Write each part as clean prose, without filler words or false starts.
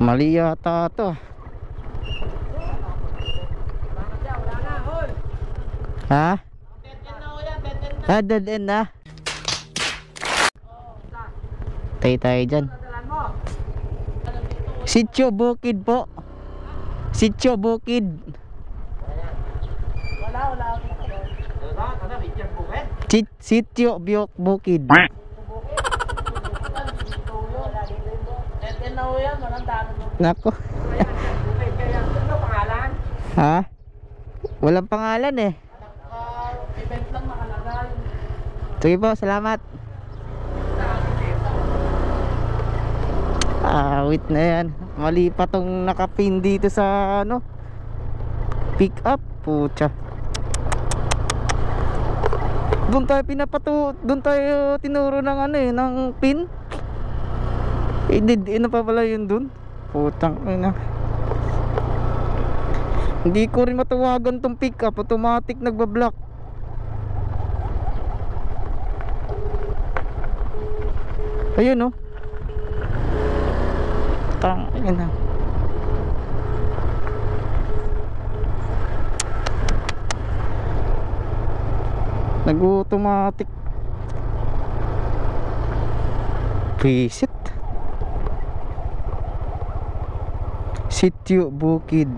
Mali yata to. Ha? Dead end na. Tayo tayo dyan. Sitio Bukid po. Sitio Bukid. Sitio Bukid. Nako. Ha? Walang pangalan eh. Event lang nakalagay. Sige po, salamat. Wait na yan. Mali pa tong nakapin dito sa ano, pick up. Pucha. Doon tayo doon tayo tinuro ng ano eh, ng pin. Ina pa pala yun doon. Putang ina. Hindi ko rin matawagan tong pick up, automatic nagbablock. Ayun oh. Tang ina. Nag-automatic. Visit Sitio Bukid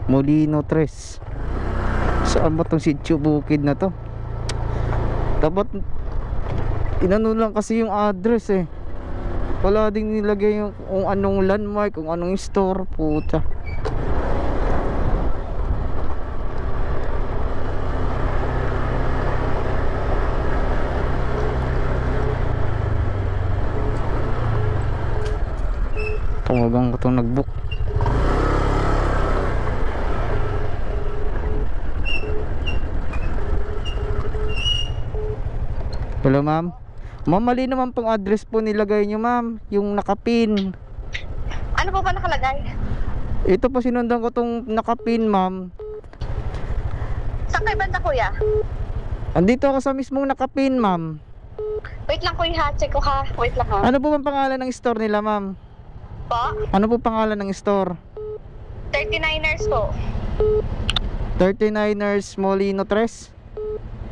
Molino 3. Saan ba tong Sitio Bukid na to? Dapat inano lang kasi yung address eh. Wala ding nilagay yung kung anong landmark, kung anong store. Puta. Tawagan ko itong nag-book. Hello ma'am. Ma'am, mali naman pong address po nilagay nyo ma'am. Yung nakapin. Ano po ba nakalagay? Ito po sinundan ko tong nakapin ma'am. Saan kayo banda kuya? Andito ako sa mismong nakapin ma'am. Wait lang kuya, check ko ha. Wait lang ha. Ano po bang pangalan ng store nila ma'am? Po? Ano po pangalan ng store? 39ers po. 39ers Molino 3?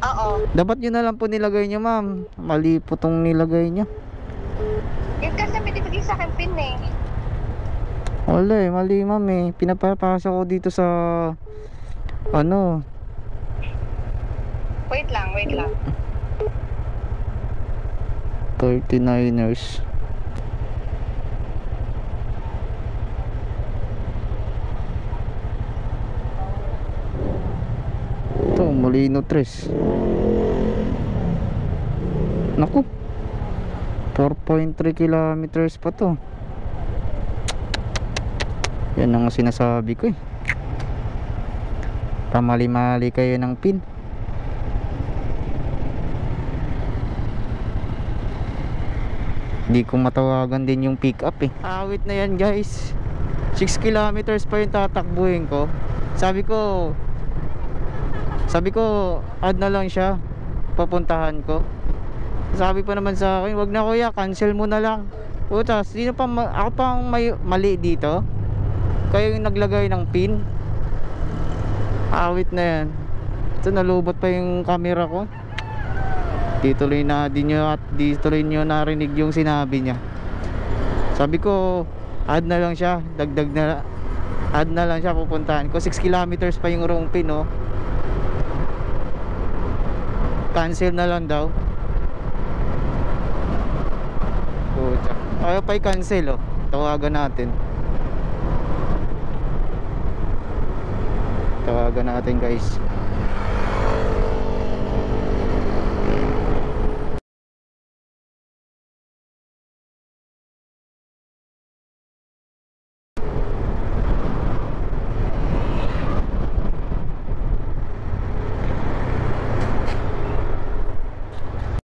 Oo. Dapat yun na lang po nilagay nyo ma'am. Mali po tong nilagay nyo. Yun kasi binibigay sa akin pin eh. Wala eh, mali ma'am eh. Pinapapasok ko dito sa ano. Wait lang, wait lang. 39ers. Ito, Molino 3. Naku, 4.3 kilometers pa to. Yan ang sinasabi ko eh. Pamali-mali kayo ng pin. Hindi ko matawagan din yung pick up eh. Awit na yan guys. 6 kilometers pa yung tatakbuhin ko. Sabi ko add na lang siya, papuntahan ko. Sabi pa naman sa akin, wag na kuya, cancel mo na lang. Puta, sino pa ako pang may mali dito? Kayo yung naglagay ng pin. Awit na yan. Ito, nalubot pa yung camera ko. Dituloy nyo narinig yung sinabi niya. Sabi ko add na lang siya, add na lang siya, pupuntahan ko. 6 kilometers pa yung wrong pin oh. Cancel na lang daw. Puta, ayaw pa i-cancel oh. Tawagan natin guys.